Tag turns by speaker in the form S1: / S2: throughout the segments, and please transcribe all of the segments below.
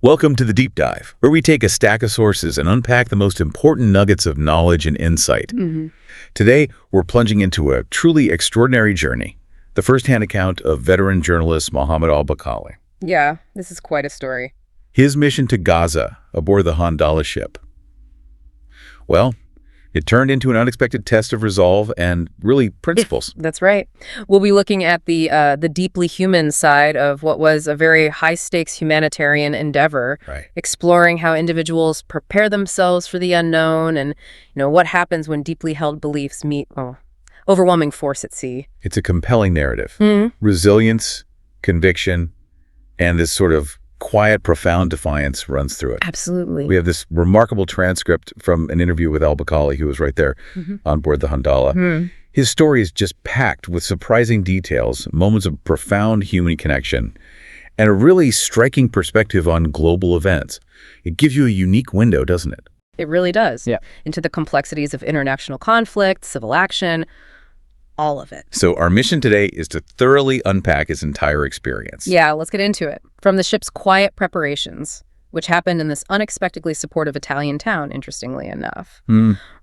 S1: Welcome to the Deep Dive, where we take a stack of sources and unpack the most important nuggets of knowledge and insight. Today, we're plunging into a truly extraordinary journey, the first-hand account of veteran journalist Mohammed Al-Baqali.
S2: Yeah, this is quite a story.
S1: His mission to Gaza aboard the Hanthala ship. Well, it turned into an unexpected test of resolve and, really, principles.
S2: That's right. We'll be looking at the deeply human side of what was a very high-stakes humanitarian endeavor, exploring how individuals prepare themselves for the unknown and, what happens when deeply held beliefs meet overwhelming force at sea.
S1: It's a compelling narrative. Resilience, conviction, and this sort of quiet, profound defiance runs through it.
S2: Absolutely.
S1: We have this remarkable transcript from an interview with Al-Baqali, who was right there on board the Hanthala. His story is just packed with surprising details, moments of profound human connection, and a really striking perspective on global events. It gives you a unique window, doesn't it?
S2: It really does.
S1: Yeah.
S2: Into the complexities of international conflict, civil action, all of it.
S1: So our mission today is to thoroughly unpack his entire experience.
S2: Yeah, let's get into it. From the ship's quiet preparations, which happened in this unexpectedly supportive Italian town, interestingly enough,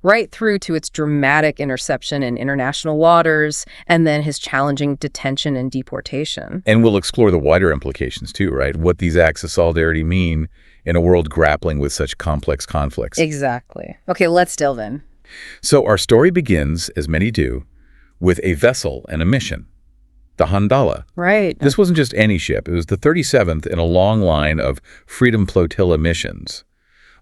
S2: right through to its dramatic interception in international waters, and then his challenging detention and deportation.
S1: And we'll explore the wider implications too, right? What these acts of solidarity mean in a world grappling with such complex conflicts.
S2: Exactly. Okay, let's delve in.
S1: So our story begins, as many do, with a vessel and a mission, the Hanthala.
S2: Right.
S1: This wasn't just any ship. It was the 37th in a long line of Freedom Flotilla missions,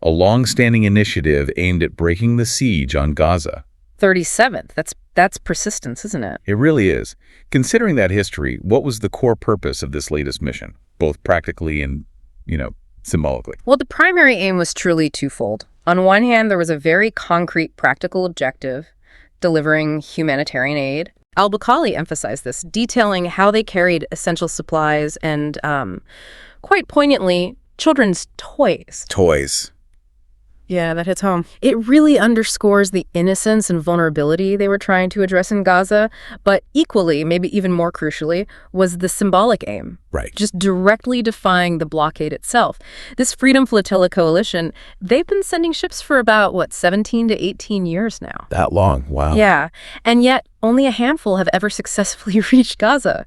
S1: a long-standing initiative aimed at breaking the siege on Gaza.
S2: 37th. That's persistence, isn't it?
S1: It really is. Considering that history, what was the core purpose of this latest mission, both practically and, symbolically?
S2: Well, the primary aim was truly twofold. On one hand, there was a very concrete practical objective, delivering humanitarian aid. Al-Baqali emphasized this, detailing how they carried essential supplies and, quite poignantly, children's toys.
S1: Toys.
S2: Yeah, that hits home. It really underscores the innocence and vulnerability they were trying to address in Gaza, but equally, maybe even more crucially, was the symbolic aim.
S1: Right.
S2: Just directly defying the blockade itself. This Freedom Flotilla coalition, they've been sending ships for about, 17 to 18 years now.
S1: That long, wow.
S2: Yeah, and yet only a handful have ever successfully reached Gaza.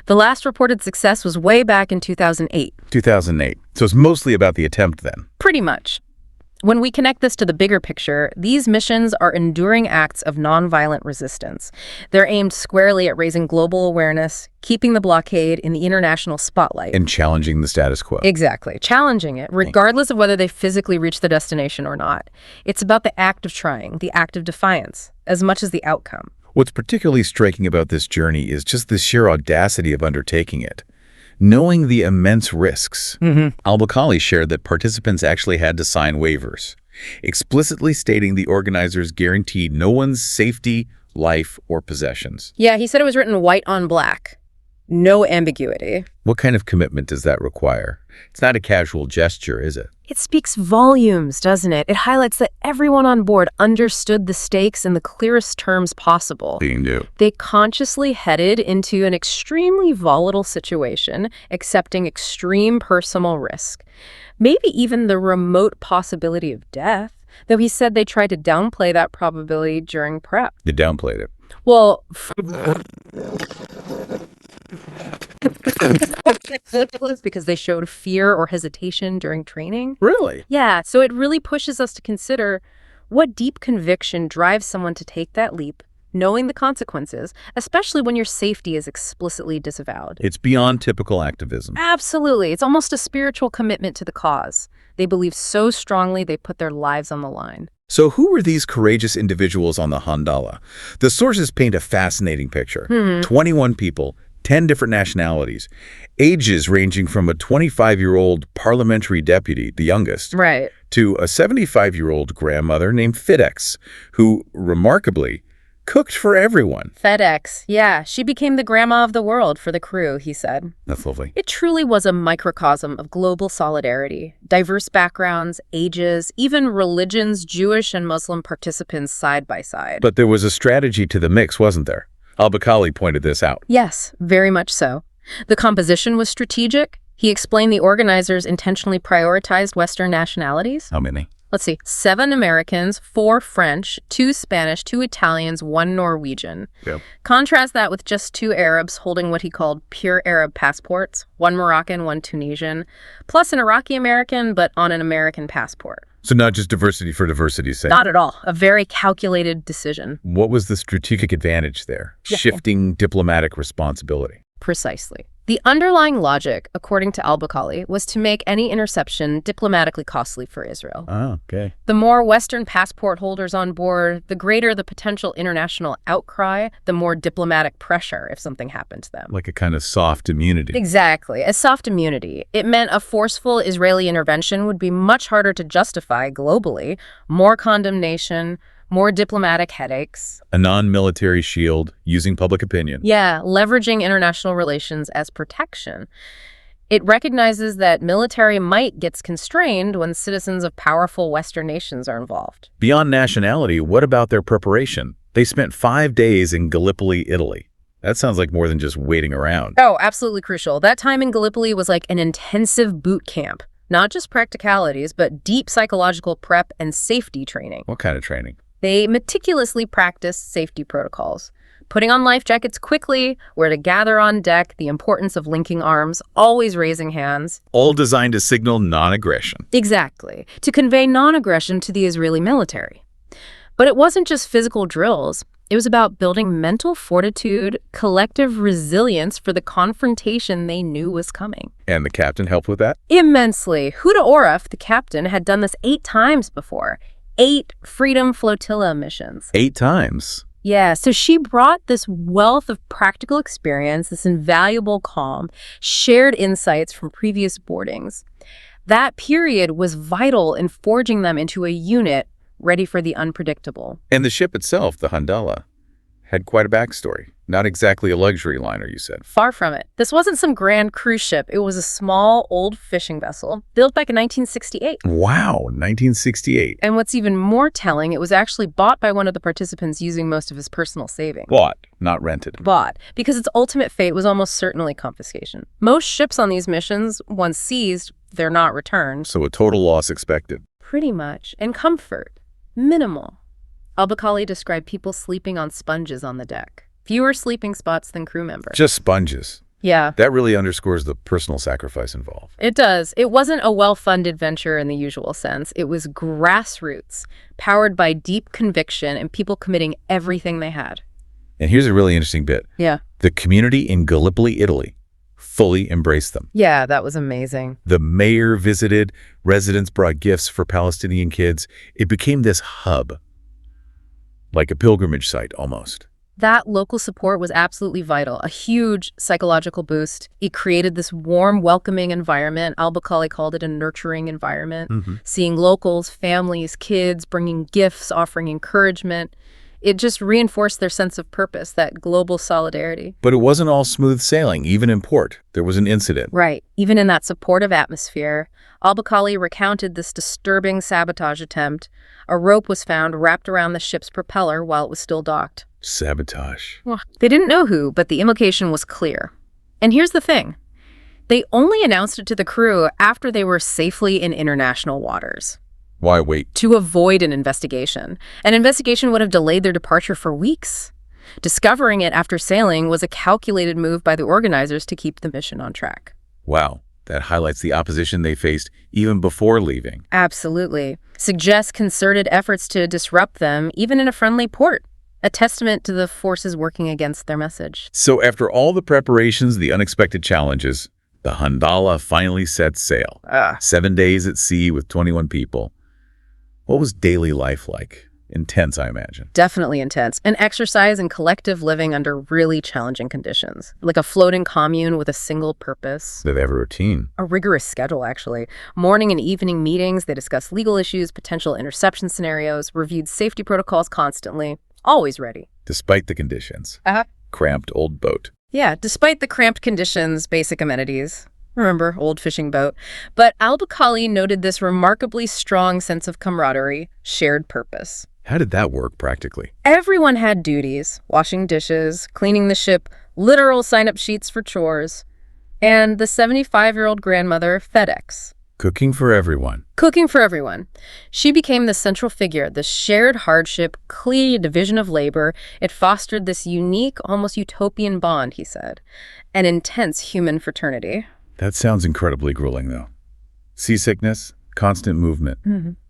S2: The last reported success was way back in 2008.
S1: 2008. So it's mostly about the attempt then.
S2: Pretty much. When we connect this to the bigger picture, these missions are enduring acts of nonviolent resistance. They're aimed squarely at raising global awareness, keeping the blockade in the international spotlight.
S1: And challenging the status quo.
S2: Exactly. Challenging it, regardless of whether they physically reach the destination or not. It's about the act of trying, the act of defiance, as much as the outcome.
S1: What's particularly striking about this journey is just the sheer audacity of undertaking it. Knowing the immense risks, Al-Baqali shared that participants actually had to sign waivers, explicitly stating the organizers guaranteed no one's safety, life, or possessions.
S2: Yeah, he said it was written white on black. No ambiguity.
S1: What kind of commitment does that require? It's not a casual gesture, is it?
S2: It speaks volumes, doesn't it? It highlights that everyone on board understood the stakes in the clearest terms possible.
S1: Being new.
S2: They consciously headed into an extremely volatile situation, accepting extreme personal risk. Maybe even the remote possibility of death, though he said they tried to downplay that probability during prep.
S1: They downplayed it.
S2: Well, because they showed fear or hesitation during training.
S1: Really?
S2: Yeah, so it really pushes us to consider what deep conviction drives someone to take that leap, knowing the consequences, especially when your safety is explicitly disavowed.
S1: It's beyond typical activism.
S2: Absolutely. It's almost a spiritual commitment to the cause. They believe so strongly they put their lives on the line.
S1: So who were these courageous individuals on the Hanthala? The sources paint a fascinating picture. 21 people, 10 different nationalities, ages ranging from a 25-year-old parliamentary deputy, the youngest,
S2: Right.
S1: to a 75-year-old grandmother named FedEx, who, remarkably, cooked for everyone.
S2: FedEx. Yeah, she became the grandma of the world for the crew, he said.
S1: That's lovely.
S2: It truly was a microcosm of global solidarity. Diverse backgrounds, ages, even religions, Jewish and Muslim participants side by side.
S1: But there was a strategy to the mix, wasn't there? Al-Baqali pointed this out.
S2: Yes, very much so. The composition was strategic. He explained the organizers intentionally prioritized Western nationalities.
S1: How many?
S2: Let's see, 7 Americans, 4 French, 2 Spanish, 2 Italians, 1 Norwegian.
S1: Yep.
S2: Contrast that with just 2 Arabs holding what he called pure Arab passports, 1 Moroccan, 1 Tunisian, plus an Iraqi American, but on an American passport.
S1: So not just diversity for diversity's sake.
S2: Not at all. A very calculated decision.
S1: What was the strategic advantage there?
S2: Yeah.
S1: Shifting diplomatic responsibility.
S2: Precisely. The underlying logic, according to Al-Baqali, was to make any interception diplomatically costly for Israel.
S1: Oh, okay.
S2: The more Western passport holders on board, the greater the potential international outcry, the more diplomatic pressure if something happened to them.
S1: Like a kind of soft immunity.
S2: Exactly. A soft immunity. It meant a forceful Israeli intervention would be much harder to justify globally, more condemnation, more diplomatic headaches.
S1: A non-military shield using public opinion.
S2: Yeah, leveraging international relations as protection. It recognizes that military might gets constrained when citizens of powerful Western nations are involved.
S1: Beyond nationality, what about their preparation? They spent 5 days in Gallipoli, Italy. That sounds like more than just waiting around.
S2: Oh, absolutely crucial. That time in Gallipoli was like an intensive boot camp. Not just practicalities, but deep psychological prep and safety training.
S1: What kind of training?
S2: They meticulously practiced safety protocols, putting on life jackets quickly, where to gather on deck, the importance of linking arms, always raising hands.
S1: All designed to signal non-aggression.
S2: Exactly, to convey non-aggression to the Israeli military. But it wasn't just physical drills. It was about building mental fortitude, collective resilience for the confrontation they knew was coming.
S1: And the captain helped with that?
S2: Immensely. Huda Oraf, the captain, had done this 8 times before. 8 Freedom Flotilla missions.
S1: 8 times?
S2: Yeah, so she brought this wealth of practical experience, this invaluable calm, shared insights from previous boardings. That period was vital in forging them into a unit ready for the unpredictable.
S1: And the ship itself, the Hanthala, had quite a backstory. Not exactly a luxury liner, you said.
S2: Far from it. This wasn't some grand cruise ship. It was a small, old fishing vessel built back in 1968.
S1: Wow, 1968.
S2: And what's even more telling, it was actually bought by one of the participants using most of his personal savings.
S1: Bought, not rented.
S2: Bought, because its ultimate fate was almost certainly confiscation. Most ships on these missions, once seized, they're not returned.
S1: So a total loss expected.
S2: Pretty much. And comfort. Minimal. Al-Baqali described people sleeping on sponges on the deck. Fewer sleeping spots than crew members.
S1: Just sponges.
S2: Yeah.
S1: That really underscores the personal sacrifice involved.
S2: It does. It wasn't a well-funded venture in the usual sense. It was grassroots, powered by deep conviction and people committing everything they had.
S1: And here's a really interesting bit.
S2: Yeah.
S1: The community in Gallipoli, Italy, fully embraced them.
S2: Yeah, that was amazing.
S1: The mayor visited, residents brought gifts for Palestinian kids. It became this hub, like a pilgrimage site almost.
S2: That local support was absolutely vital, a huge psychological boost. It created this warm, welcoming environment. Al-Baqali called it a nurturing environment. Seeing locals, families, kids, bringing gifts, offering encouragement. It just reinforced their sense of purpose, that global solidarity.
S1: But it wasn't all smooth sailing, even in port. There was an incident.
S2: Right. Even in that supportive atmosphere, Al-Baqali recounted this disturbing sabotage attempt. A rope was found wrapped around the ship's propeller while it was still docked.
S1: Sabotage.
S2: Well, they didn't know who, but the implication was clear. And here's the thing. They only announced it to the crew after they were safely in international waters.
S1: Why wait?
S2: To avoid an investigation. An investigation would have delayed their departure for weeks. Discovering it after sailing was a calculated move by the organizers to keep the mission on track.
S1: Wow, that highlights the opposition they faced even before leaving.
S2: Absolutely. Suggests concerted efforts to disrupt them, even in a friendly port. A testament to the forces working against their message.
S1: So after all the preparations, the unexpected challenges, the Hanthala finally set sail. 7 days at sea with 21 people. What was daily life like? Intense, I imagine.
S2: Definitely intense. An exercise in collective living under really challenging conditions. Like a floating commune with a single purpose.
S1: Did they have a routine?
S2: A rigorous schedule, actually. Morning and evening meetings, they discussed legal issues, potential interception scenarios, reviewed safety protocols constantly. Always ready.
S1: Despite the conditions. Cramped old boat.
S2: Yeah, despite the cramped conditions, basic amenities. Remember, old fishing boat. But Al-Baqali noted this remarkably strong sense of camaraderie, shared purpose.
S1: How did that work practically?
S2: Everyone had duties, washing dishes, cleaning the ship, literal sign-up sheets for chores. And the 75-year-old grandmother, FedEx.
S1: Cooking for everyone.
S2: Cooking for everyone. She became the central figure, the shared hardship, clear division of labor. It fostered this unique, almost utopian bond, he said. An intense human fraternity.
S1: That sounds incredibly grueling, though. Seasickness, constant movement.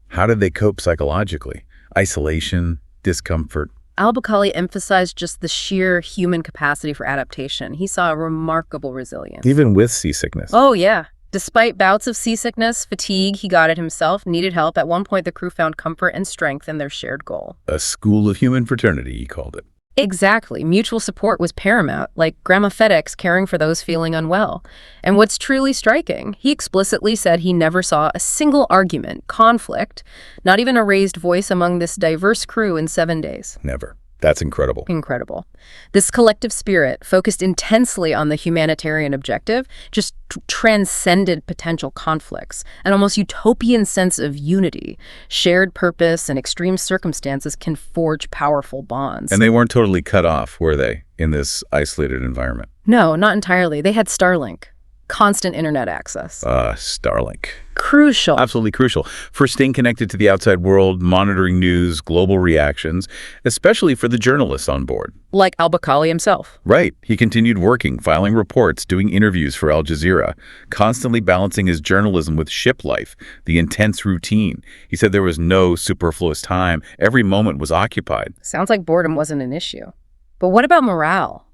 S1: How did they cope psychologically? Isolation, discomfort.
S2: Al-Baqali emphasized just the sheer human capacity for adaptation. He saw a remarkable resilience.
S1: Even with seasickness.
S2: Oh, yeah. Despite bouts of seasickness, fatigue, he got it himself, needed help. At one point, the crew found comfort and strength in their shared goal.
S1: A school of human fraternity, he called it.
S2: Exactly. Mutual support was paramount, like Grandma FedEx caring for those feeling unwell. And what's truly striking, he explicitly said he never saw a single argument, conflict, not even a raised voice among this diverse crew in 7 days.
S1: Never. That's incredible.
S2: Incredible. This collective spirit, focused intensely on the humanitarian objective, just transcended potential conflicts. An almost utopian sense of unity, shared purpose, and extreme circumstances can forge powerful bonds.
S1: And they weren't totally cut off, were they, in this isolated environment?
S2: No, not entirely. They had Starlink. Constant internet access.
S1: Starlink.
S2: Crucial.
S1: Absolutely crucial for staying connected to the outside world, monitoring news, global reactions, especially for the journalists on board.
S2: Like Al-Baqali himself.
S1: Right. He continued working, filing reports, doing interviews for Al Jazeera, constantly balancing his journalism with ship life, the intense routine. He said there was no superfluous time. Every moment was occupied.
S2: Sounds like boredom wasn't an issue. But what about morale?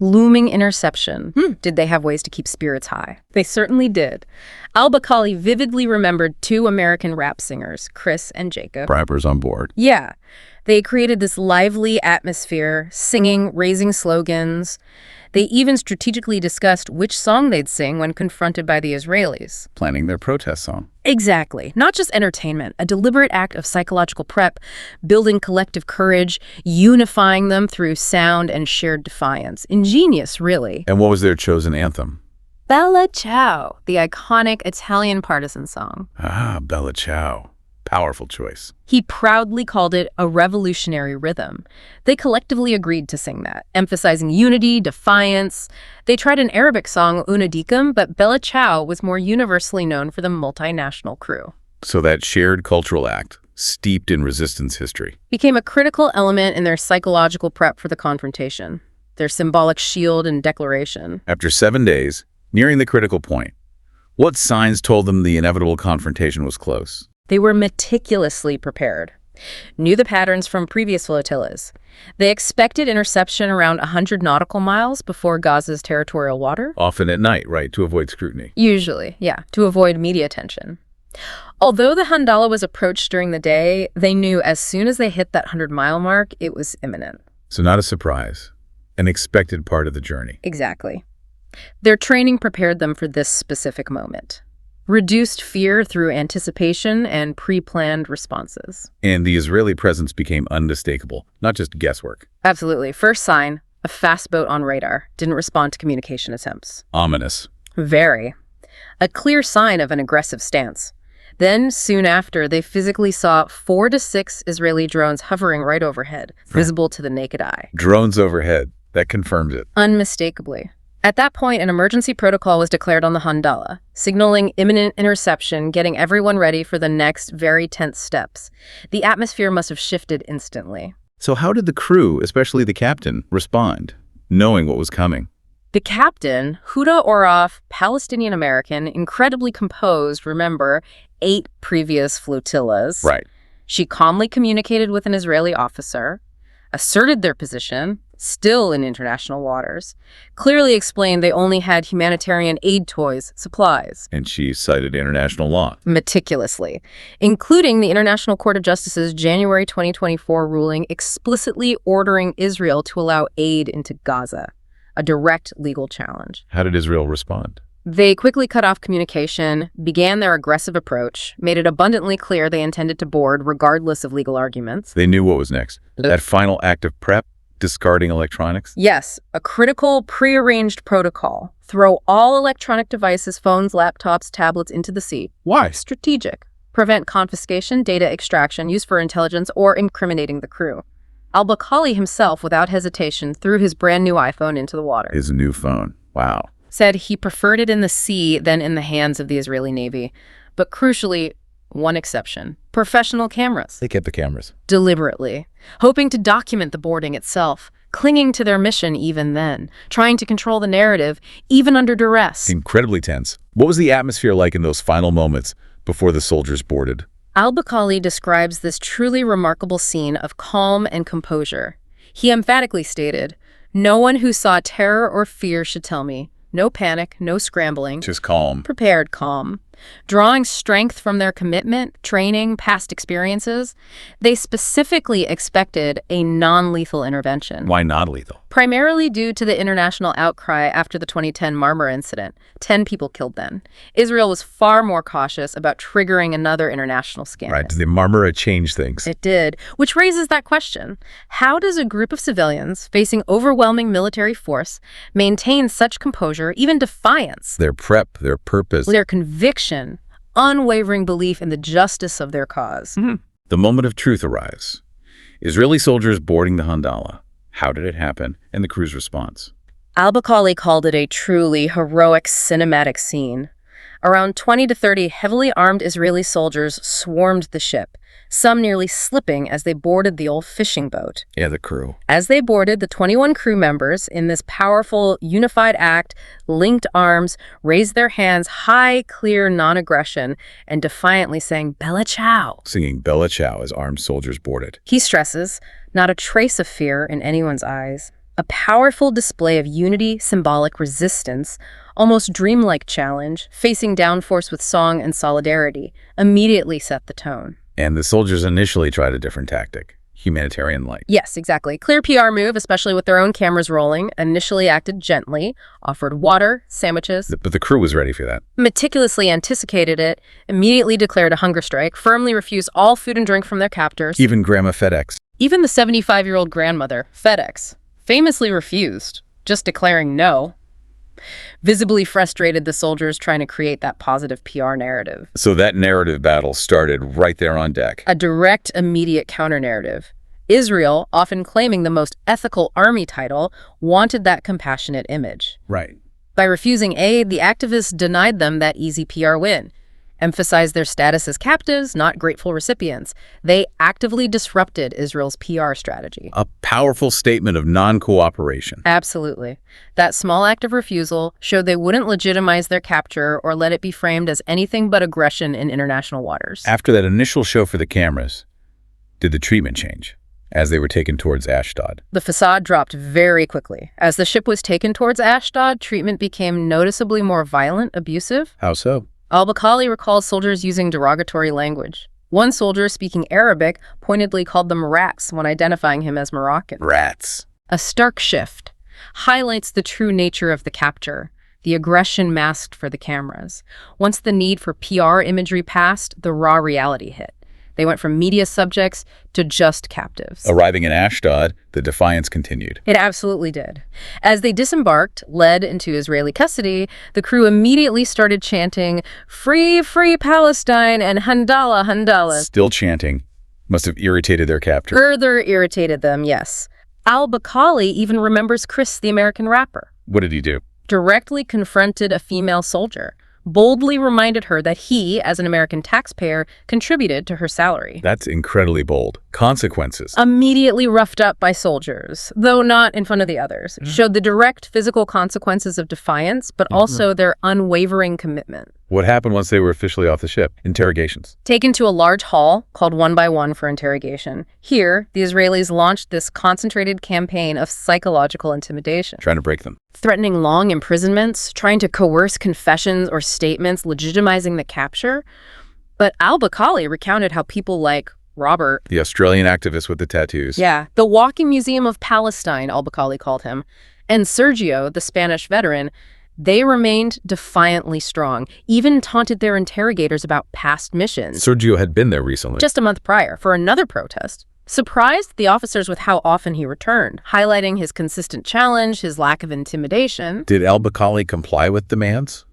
S2: Looming interception. Did they have ways to keep spirits high? They certainly did. Al-Baqali vividly remembered 2 American rap singers, Chris and Jacob.
S1: Rappers on board.
S2: Yeah. They created this lively atmosphere, singing, raising slogans. They even strategically discussed which song they'd sing when confronted by the Israelis.
S1: Planning their protest song.
S2: Exactly. Not just entertainment, a deliberate act of psychological prep, building collective courage, unifying them through sound and shared defiance. Ingenious, really.
S1: And what was their chosen anthem?
S2: Bella Ciao, the iconic Italian partisan song.
S1: Bella Ciao. Powerful choice.
S2: He proudly called it a revolutionary rhythm. They collectively agreed to sing that, emphasizing unity, defiance. They tried an Arabic song, Una Dikum, but Bella Ciao was more universally known for the multinational crew.
S1: So that shared cultural act, steeped in resistance history,
S2: became a critical element in their psychological prep for the confrontation, their symbolic shield and declaration.
S1: After 7 days, nearing the critical point, what signs told them the inevitable confrontation was close?
S2: They were meticulously prepared, knew the patterns from previous flotillas. They expected interception around 100 nautical miles before Gaza's territorial water.
S1: Often at night, right, to avoid scrutiny.
S2: Usually, yeah, to avoid media attention. Although the Hanthala was approached during the day, they knew as soon as they hit that 100-mile mark, it was imminent.
S1: So not a surprise, an expected part of the journey.
S2: Exactly. Their training prepared them for this specific moment. Reduced fear through anticipation and pre-planned responses.
S1: And the Israeli presence became unmistakable, not just guesswork.
S2: Absolutely. First sign, a fast boat on radar didn't respond to communication attempts.
S1: Ominous.
S2: Very. A clear sign of an aggressive stance. Then, soon after, they physically saw 4 to 6 Israeli drones hovering right overhead, visible to the naked eye.
S1: Drones overhead. That confirms it.
S2: Unmistakably. At that point, an emergency protocol was declared on the Hanthala, signaling imminent interception, getting everyone ready for the next very tense steps. The atmosphere must have shifted instantly.
S1: So how did the crew, especially the captain, respond, knowing what was coming?
S2: The captain, Huda Oraf, Palestinian-American, incredibly composed, remember, 8 previous flotillas.
S1: Right.
S2: She calmly communicated with an Israeli officer, asserted their position, still in international waters, clearly explained they only had humanitarian aid toys, supplies.
S1: And she cited international law.
S2: Meticulously, including the International Court of Justice's January 2024 ruling explicitly ordering Israel to allow aid into Gaza, a direct legal challenge.
S1: How did Israel respond?
S2: They quickly cut off communication, began their aggressive approach, made it abundantly clear they intended to board regardless of legal arguments.
S1: They knew what was next. That final act of prep, discarding electronics?
S2: Yes, a critical, prearranged protocol. Throw all electronic devices, phones, laptops, tablets into the sea.
S1: Why?
S2: Strategic. Prevent confiscation, data extraction, use for intelligence, or incriminating the crew. Al-Baqali himself, without hesitation, threw his brand new iPhone into the water.
S1: His new phone. Wow.
S2: said he preferred it in the sea than in the hands of the Israeli Navy. But crucially, one exception: professional cameras.
S1: They kept the cameras.
S2: Deliberately, hoping to document the boarding itself, clinging to their mission even then, trying to control the narrative, even under duress.
S1: Incredibly tense. What was the atmosphere like in those final moments before the soldiers boarded?
S2: Al-Baqali describes this truly remarkable scene of calm and composure. He emphatically stated, "No one who saw terror or fear should tell me. No panic, no scrambling.
S1: Just calm.
S2: Prepared calm." Drawing strength from their commitment, training, past experiences, they specifically expected a non-lethal intervention.
S1: Why not lethal?
S2: Primarily due to the international outcry after the 2010 Marmara incident. 10 people killed then. Israel was far more cautious about triggering another international scandal.
S1: Right. Did the Marmara change things?
S2: It did, which raises that question. How does a group of civilians facing overwhelming military force maintain such composure, even defiance?
S1: Their prep, their purpose.
S2: Their conviction, unwavering belief in the justice of their cause.
S1: The moment of truth arrives. Israeli soldiers boarding the Hanthala. How did it happen? And the crew's response.
S2: Al-Baqali called it a truly heroic cinematic scene. Around 20 to 30 heavily armed Israeli soldiers swarmed the ship, some nearly slipping as they boarded the old fishing boat.
S1: Yeah, the crew.
S2: As they boarded, the 21 crew members, in this powerful, unified act, linked arms, raised their hands high, clear non-aggression, and defiantly sang Bella Ciao.
S1: Singing Bella Ciao as armed soldiers boarded.
S2: He stresses, not a trace of fear in anyone's eyes. A powerful display of unity, symbolic resistance, almost dreamlike challenge, facing downforce with song and solidarity, immediately set the tone.
S1: And the soldiers initially tried a different tactic. Humanitarian light.
S2: Yes, exactly. Clear PR move, especially with their own cameras rolling, initially acted gently, offered water, sandwiches.
S1: But the crew was ready for that.
S2: Meticulously anticipated it, immediately declared a hunger strike, firmly refused all food and drink from their captors.
S1: Even Grandma FedEx.
S2: Even the 75-year-old grandmother, FedEx, famously refused, just declaring no. Visibly frustrated the soldiers trying to create that positive PR narrative.
S1: So that narrative battle started right there on deck.
S2: A direct, immediate counter-narrative. Israel, often claiming the most ethical army title, wanted that compassionate image.
S1: Right.
S2: By refusing aid, the activists denied them that easy PR win, emphasized their status as captives, not grateful recipients. They actively disrupted Israel's PR strategy.
S1: A powerful statement of non-cooperation.
S2: Absolutely. That small act of refusal showed they wouldn't legitimize their capture or let it be framed as anything but aggression in international waters.
S1: After that initial show for the cameras, did the treatment change as they were taken towards Ashdod?
S2: The facade dropped very quickly. As the ship was taken towards Ashdod, treatment became noticeably more violent, abusive.
S1: How so?
S2: Al-Baqali recalls soldiers using derogatory language. One soldier, speaking Arabic, pointedly called them rats when identifying him as Moroccan.
S1: Rats.
S2: A stark shift highlights the true nature of the capture, the aggression masked for the cameras. Once the need for PR imagery passed, the raw reality hit. They went from media subjects to just captives.
S1: Arriving in Ashdod, the defiance continued.
S2: It absolutely did. As they disembarked, led into Israeli custody, the crew immediately started chanting, "Free, free Palestine," and "Hanthala, Hanthala."
S1: Still chanting. Must have irritated their captor.
S2: Further irritated them, yes. Al-Baqali even remembers Chris, the American rapper.
S1: What did he do?
S2: Directly confronted a female soldier, boldly reminded her that he, as an American taxpayer, contributed to her salary.
S1: That's incredibly bold. Consequences.
S2: Immediately roughed up by soldiers, though not in front of the others, showed the direct physical consequences of defiance, but also their unwavering commitment.
S1: What happened once they were officially off the ship? Interrogations.
S2: Taken to a large hall called 1 by 1 for interrogation. Here, the Israelis launched this concentrated campaign of psychological intimidation.
S1: Trying to break them.
S2: Threatening long imprisonments, trying to coerce confessions or statements, legitimizing the capture. But Al-Baqali recounted how people like Robert,
S1: The Australian activist with the tattoos.
S2: the walking museum of Palestine, Al-Baqali called him, and Sergio, the Spanish veteran, they remained defiantly strong, even taunted their interrogators about past missions.
S1: Sergio had been there recently.
S2: Just a month prior, for another protest. Surprised the officers with how often he returned, highlighting his consistent challenge, his lack of intimidation.
S1: Did Al-Baqali comply with demands?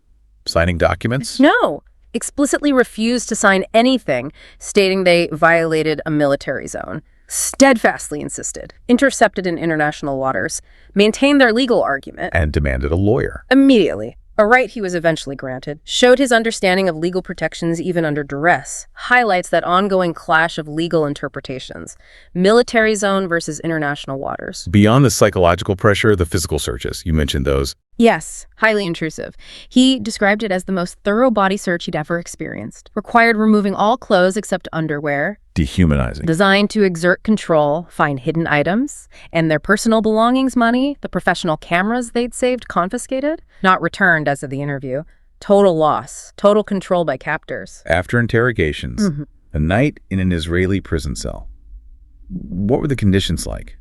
S1: Signing documents?
S2: No, explicitly refused to sign anything, stating they violated a military zone. steadfastly insisted, intercepted in international waters, maintained their legal argument,
S1: And demanded a lawyer.
S2: immediately. A right he was eventually granted, showed his understanding of legal protections even under duress, highlights that ongoing clash of legal interpretations, military zone versus international waters.
S1: Beyond the psychological pressure, the physical searches, you mentioned those.
S2: Yes, highly intrusive. He described it as the most thorough body search he'd ever experienced. Required removing all clothes except underwear.
S1: Dehumanizing.
S2: Designed to exert control, find hidden items, and their personal belongings, money, the professional cameras they'd saved confiscated, not returned as of the interview. Total loss, total control by captors.
S1: After interrogations, a night in an Israeli prison cell. What were the conditions like?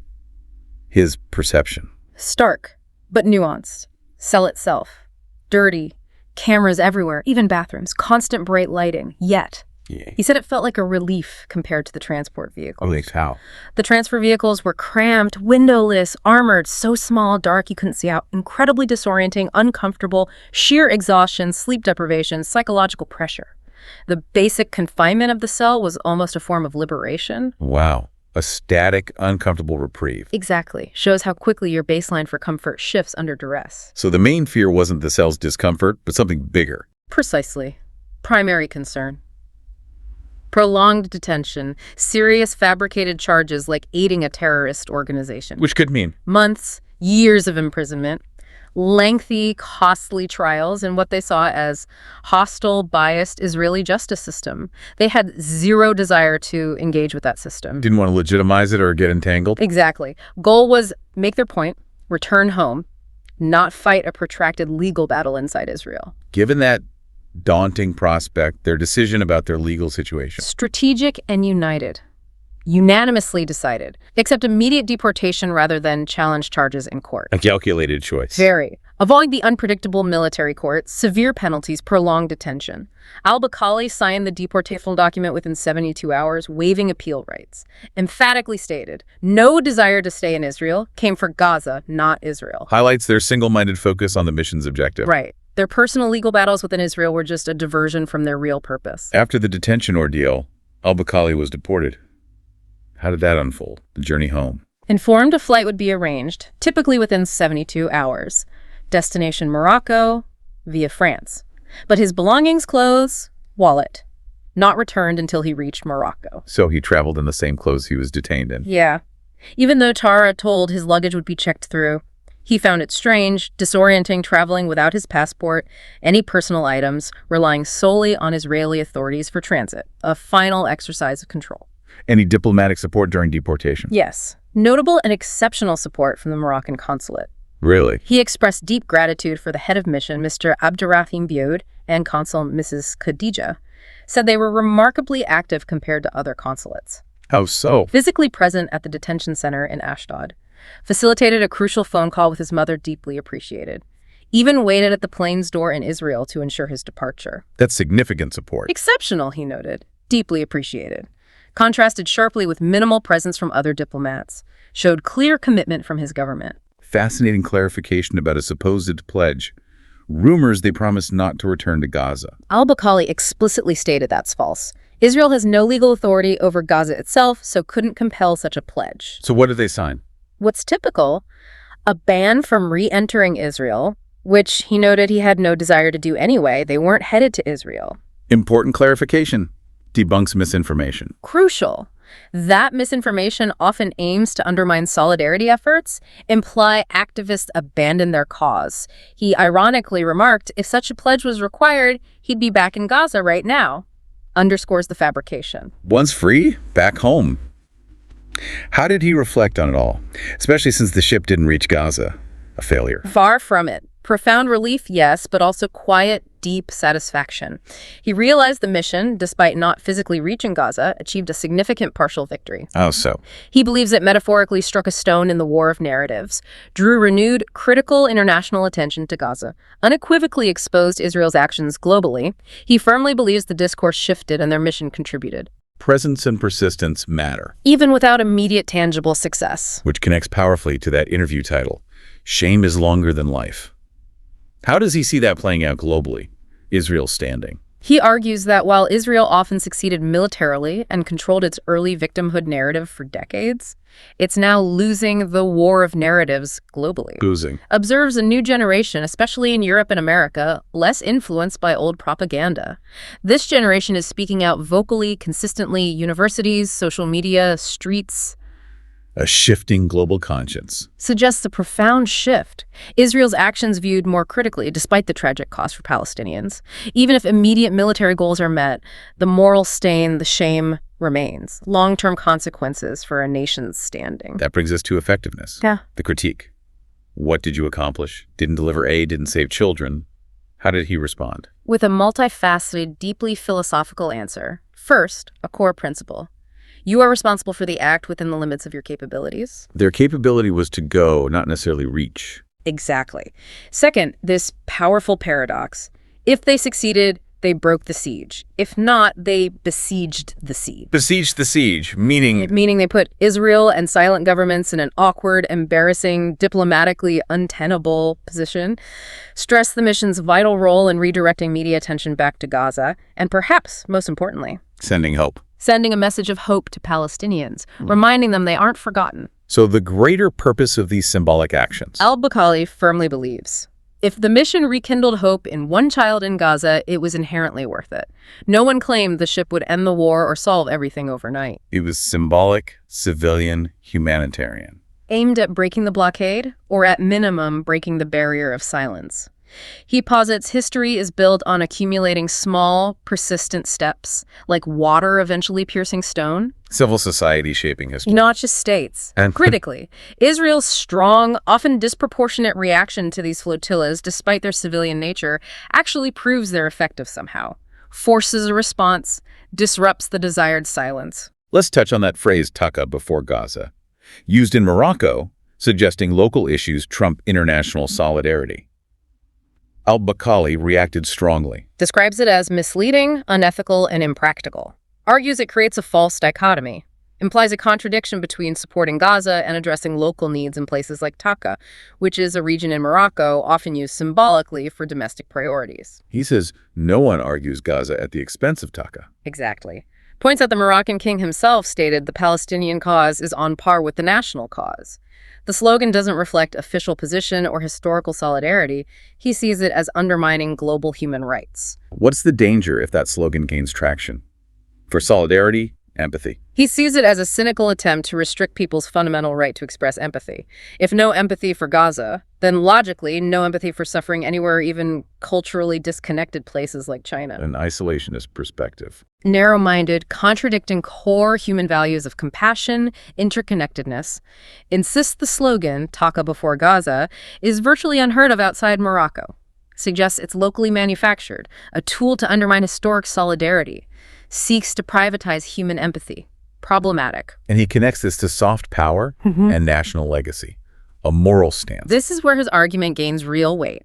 S1: His perception.
S2: Stark, but nuanced. Cell itself. Dirty. Cameras everywhere, even bathrooms. Constant bright lighting. Yet.
S1: Yeah.
S2: He said it felt like a relief compared to the transport vehicles.
S1: Oh, like how?
S2: The transfer vehicles were cramped, windowless, armored, so small, dark you couldn't see out, incredibly disorienting, uncomfortable, sheer exhaustion, sleep deprivation, psychological pressure. The basic confinement of the cell was almost a form of liberation.
S1: Wow. A static, uncomfortable reprieve.
S2: Exactly. Shows how quickly your baseline for comfort shifts under duress.
S1: So the main fear wasn't the cell's discomfort, but something bigger.
S2: Precisely. Primary concern. Prolonged detention, serious fabricated charges like aiding a terrorist organization.
S1: Which could mean
S2: Months, years of imprisonment, lengthy, costly trials in what they saw as hostile, biased Israeli justice system. They had zero desire to engage with that system.
S1: didn't want to legitimize it or get entangled.
S2: Exactly. Goal was make their point, return home, not fight a protracted legal battle inside Israel.
S1: Given that daunting prospect, their decision about their legal situation.
S2: Strategic and united. Unanimously decided. Accept immediate deportation rather than challenge charges in court.
S1: A calculated choice.
S2: Very. Avoid the unpredictable military court, severe penalties, prolonged detention. Al-Baqali signed the deportation document within 72 hours, waiving appeal rights. Emphatically stated, no desire to stay in Israel, came for Gaza, not Israel.
S1: Highlights their single-minded focus on the mission's objective.
S2: Right. Their personal legal battles within Israel were just a diversion from their real purpose.
S1: After the detention ordeal, Al-Baqali was deported. How did that unfold? The journey home.
S2: Informed a flight would be arranged, typically within 72 hours. Destination Morocco, via France. But his belongings, clothes, wallet, not returned until he reached Morocco.
S1: So he traveled in the same clothes he was detained in.
S2: Yeah. Even though Tara told his luggage would be checked through, he found it strange, disorienting traveling without his passport, any personal items, relying solely on Israeli authorities for transit, a final exercise of control.
S1: Any diplomatic support during deportation?
S2: Yes. Notable and exceptional support from the Moroccan consulate.
S1: Really?
S2: He expressed deep gratitude for the head of mission, Mr. Abderrahim Biod, and consul Mrs. Khadija, said they were remarkably active compared to other consulates.
S1: How so?
S2: Physically present at the detention center in Ashdod, facilitated a crucial phone call with his mother, deeply appreciated. Even waited at the plane's door in Israel to ensure his departure.
S1: That's significant support.
S2: Exceptional, he noted. Deeply appreciated. Contrasted sharply with minimal presence from other diplomats. Showed clear commitment from his government.
S1: Fascinating clarification about a supposed pledge. Rumors they promised not to return to Gaza.
S2: Al-Baqali explicitly stated that's false. Israel has no legal authority over Gaza itself, so couldn't compel such a pledge.
S1: So what did they sign?
S2: What's typical? A ban from re-entering Israel, which he noted he had no desire to do anyway. They weren't headed to Israel.
S1: Important clarification. Debunks misinformation.
S2: Crucial. That misinformation often aims to undermine solidarity efforts, imply activists abandon their cause. He ironically remarked, if such a pledge was required, he'd be back in Gaza right now. Underscores the fabrication.
S1: Once free, back home. How did he reflect on it all? Especially since the ship didn't reach Gaza. A failure.
S2: Far from it. Profound relief, yes, but also quiet, deep satisfaction. He realized the mission, despite not physically reaching Gaza, achieved a significant partial victory.
S1: How so?
S2: He believes it metaphorically struck a stone in the war of narratives, drew renewed, critical international attention to Gaza, unequivocally exposed Israel's actions globally. He firmly believes the discourse shifted and their mission contributed.
S1: Presence and persistence matter.
S2: Even without immediate tangible success.
S1: Which connects powerfully to that interview title, Shame is Longer Than Life. How does he see that playing out globally? Israel's standing.
S2: He argues that while Israel often succeeded militarily and controlled its early victimhood narrative for decades, it's now losing the war of narratives globally.
S1: Losing.
S2: Observes a new generation, especially in Europe and America, less influenced by old propaganda. This generation is speaking out vocally, consistently, universities, social media, streets.
S1: A shifting global conscience.
S2: Suggests a profound shift. Israel's actions viewed more critically, despite the tragic cost for Palestinians. Even if immediate military goals are met, the moral stain, the shame remains. Long-term consequences for a nation's standing.
S1: That brings us to effectiveness.
S2: Yeah.
S1: The critique. What did you accomplish? Didn't deliver aid, didn't save children. How did he respond?
S2: With a multifaceted, deeply philosophical answer. First, a core principle. You are responsible for the act within the limits of your capabilities.
S1: Their capability was to go, not necessarily reach.
S2: Exactly. Second, this powerful paradox. If they succeeded, they broke the siege. If not, they besieged the siege.
S1: Besieged the siege, meaning...
S2: Meaning they put Israel and silent governments in an awkward, embarrassing, diplomatically untenable position, stressed the mission's vital role in redirecting media attention back to Gaza, and perhaps, most importantly,
S1: Sending hope.
S2: Sending a message of hope to Palestinians, reminding them they aren't forgotten.
S1: So the greater purpose of these symbolic actions.
S2: Al-Baqali firmly believes, if the mission rekindled hope in one child in Gaza, it was inherently worth it. No one claimed the ship would end the war or solve everything overnight.
S1: It was symbolic, civilian, humanitarian.
S2: Aimed at breaking the blockade, or at minimum, breaking the barrier of silence. He posits history is built on accumulating small, persistent steps, like water eventually piercing stone.
S1: Civil society shaping history.
S2: Not just states.
S1: And
S2: critically, Israel's strong, often disproportionate reaction to these flotillas, despite their civilian nature, actually proves they're effective somehow. Forces a response, disrupts the desired silence.
S1: Let's touch on that phrase, taka, before Gaza. Used in Morocco, suggesting local issues trump international solidarity. Al-Baqali reacted strongly.
S2: Describes it as misleading, unethical, and impractical. Argues it creates a false dichotomy. Implies a contradiction between supporting Gaza and addressing local needs in places like Taka, which is a region in Morocco often used symbolically for domestic priorities.
S1: He says no one argues Gaza at the expense of Taka.
S2: Exactly. Points out the Moroccan king himself stated the Palestinian cause is on par with the national cause. The slogan doesn't reflect official position or historical solidarity. He sees it as undermining global human rights.
S1: What's the danger if that slogan gains traction? For solidarity, empathy.
S2: He sees it as a cynical attempt to restrict people's fundamental right to express empathy. If no empathy for Gaza, then logically no empathy for suffering anywhere, even culturally disconnected places like China.
S1: An isolationist perspective.
S2: Narrow-minded, contradicting core human values of compassion, interconnectedness, insists the slogan, Taka before Gaza, is virtually unheard of outside Morocco. Suggests it's locally manufactured, a tool to undermine historic solidarity. Seeks to privatize human empathy. Problematic.
S1: And he connects this to soft power and national legacy, a moral stance.
S2: This is where his argument gains real weight.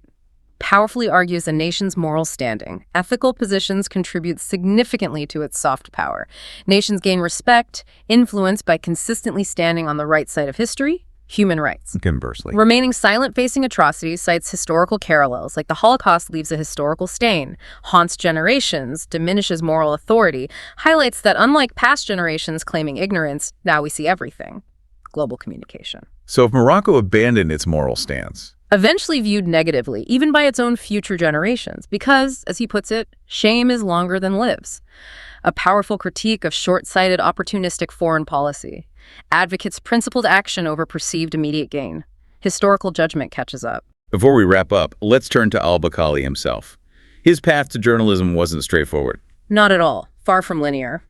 S2: Powerfully argues a nation's moral standing. Ethical positions contribute significantly to its soft power. Nations gain respect, influence by consistently standing on the right side of history, human rights.
S1: Conversely.
S2: Remaining silent facing atrocities cites historical parallels, like the Holocaust leaves a historical stain, haunts generations, diminishes moral authority, highlights that unlike past generations claiming ignorance, now we see everything. Global communication.
S1: So if Morocco abandoned its moral stance,
S2: eventually viewed negatively, even by its own future generations, because, as he puts it, shame is longer than lives. A powerful critique of short-sighted, opportunistic foreign policy. Advocates principled action over perceived immediate gain. Historical judgment catches up.
S1: Before we wrap up, let's turn to Al-Baqali himself. His path to journalism wasn't straightforward.
S2: Not at all. Far from linear.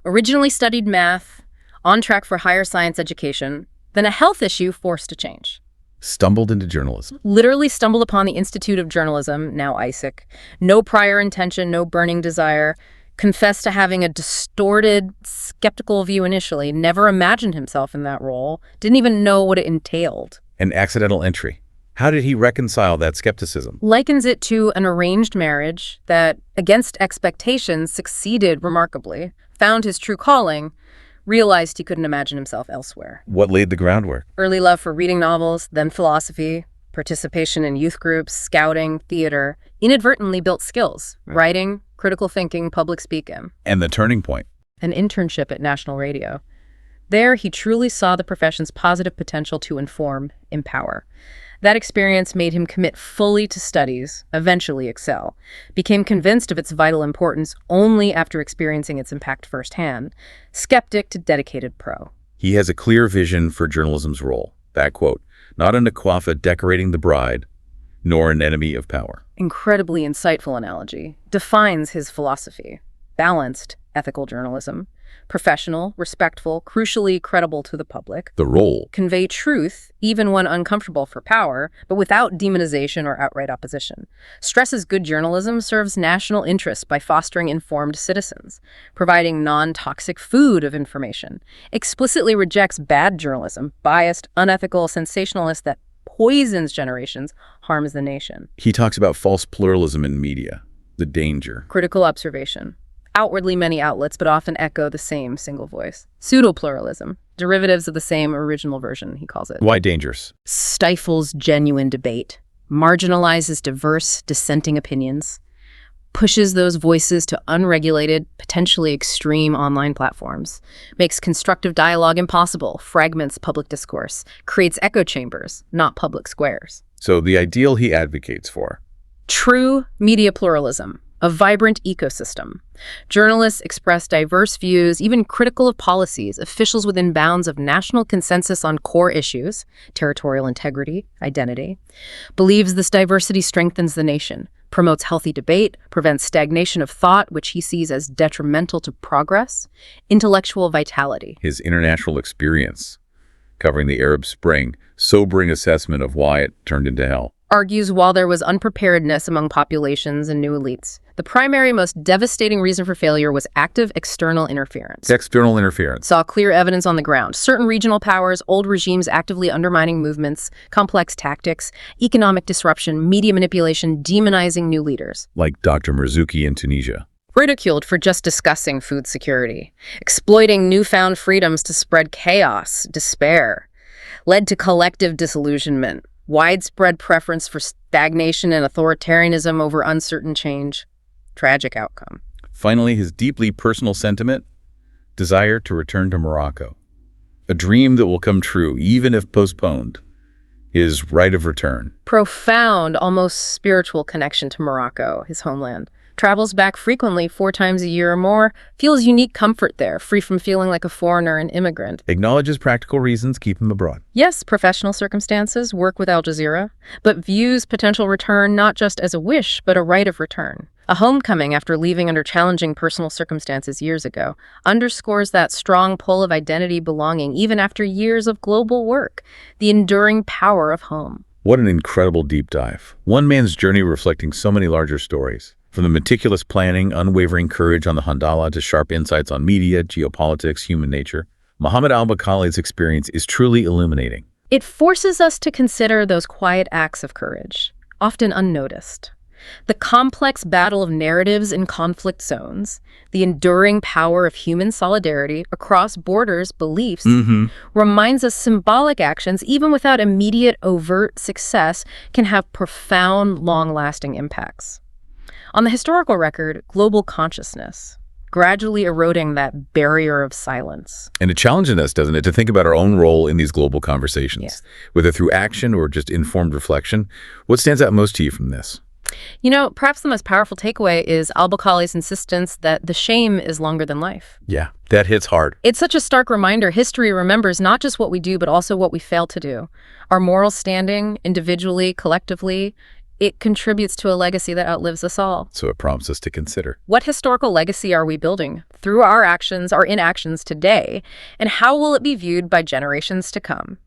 S2: Originally studied math, on track for higher science education, then a health issue forced to change.
S1: Stumbled into journalism.
S2: Literally stumbled upon the Institute of Journalism, now ISIC. No prior intention, no burning desire. Confessed to having a distorted, skeptical view initially. Never imagined himself in that role. Didn't even know what it entailed.
S1: An accidental entry. How did he reconcile that skepticism?
S2: Likens it to an arranged marriage that, against expectations, succeeded remarkably. Found his true calling. Realized he couldn't imagine himself elsewhere.
S1: What laid the groundwork?
S2: Early love for reading novels, then philosophy, participation in youth groups, scouting, theater, inadvertently built skills, writing, critical thinking, public speaking.
S1: And the turning point.
S2: An internship at national radio. There, he truly saw the profession's positive potential to inform, empower. That experience made him commit fully to studies, eventually excel, became convinced of its vital importance only after experiencing its impact firsthand, skeptic to dedicated pro.
S1: He has a clear vision for journalism's role. That quote, not a Nakwafa decorating the bride, nor an enemy of power.
S2: Incredibly insightful analogy. Defines his philosophy. Balanced, ethical journalism. Professional, respectful, crucially credible to the public.
S1: The role.
S2: Convey truth, even when uncomfortable for power, but without demonization or outright opposition. Stresses good journalism serves national interests by fostering informed citizens, providing non-toxic food of information. Explicitly rejects bad journalism, biased, unethical, sensationalist that poisons generations, harms the nation.
S1: He talks about false pluralism in media, the danger.
S2: Critical observation. Outwardly many outlets, but often echo the same single voice. Pseudo-pluralism. Derivatives of the same original version, he calls it.
S1: Why dangerous?
S2: Stifles genuine debate. Marginalizes diverse, dissenting opinions. Pushes those voices to unregulated, potentially extreme online platforms. Makes constructive dialogue impossible. Fragments public discourse. Creates echo chambers, not public squares.
S1: So the ideal he advocates for.
S2: True media pluralism. A vibrant ecosystem. Journalists express diverse views, even critical of policies, officials within bounds of national consensus on core issues, territorial integrity, identity. Believes this diversity strengthens the nation, promotes healthy debate, prevents stagnation of thought, which he sees as detrimental to progress, intellectual vitality.
S1: His international experience, covering the Arab Spring, sobering assessment of why it turned into hell.
S2: Argues while there was unpreparedness among populations and new elites, the primary, most devastating reason for failure was active external interference.
S1: External interference.
S2: Saw clear evidence on the ground. Certain regional powers, old regimes actively undermining movements, complex tactics, economic disruption, media manipulation, demonizing new leaders.
S1: Like Dr. Merzuki in Tunisia.
S2: Ridiculed for just discussing food security. Exploiting newfound freedoms to spread chaos, despair. Led to collective disillusionment. Widespread preference for stagnation and authoritarianism over uncertain change. Tragic outcome.
S1: Finally, his deeply personal sentiment, desire to return to Morocco. A dream that will come true, even if postponed. His right of return.
S2: Profound, almost spiritual connection to Morocco, his homeland. Travels back frequently, 4 times a year or more. Feels unique comfort there, free from feeling like a foreigner and immigrant.
S1: Acknowledges practical reasons keep him abroad.
S2: Yes, professional circumstances, work with Al Jazeera, but views potential return not just as a wish, but a right of return. A homecoming after leaving under challenging personal circumstances years ago underscores that strong pull of identity belonging even after years of global work, the enduring power of home.
S1: What an incredible deep dive. One man's journey reflecting so many larger stories. From the meticulous planning, unwavering courage on the Hanthala to sharp insights on media, geopolitics, human nature, Mohammed Al-Baqali's experience is truly illuminating.
S2: It forces us to consider those quiet acts of courage, often unnoticed. The complex battle of narratives in conflict zones, the enduring power of human solidarity across borders, beliefs, reminds us symbolic actions, even without immediate overt success, can have profound, long-lasting impacts. On the historical record, global consciousness, gradually eroding that barrier of silence.
S1: And it challenges us, doesn't it, to think about our own role in these global conversations,
S2: Yes.
S1: whether through action or just informed reflection. What stands out most to you from this?
S2: You know, perhaps the most powerful takeaway is Al-Baqali's insistence that the shame is longer than life.
S1: Yeah, that hits hard.
S2: It's such a stark reminder. History remembers not just what we do, but also what we fail to do. Our moral standing, individually, collectively, it contributes to a legacy that outlives us all.
S1: So it prompts us to consider.
S2: What historical legacy are we building through our actions, our inactions today, and how will it be viewed by generations to come?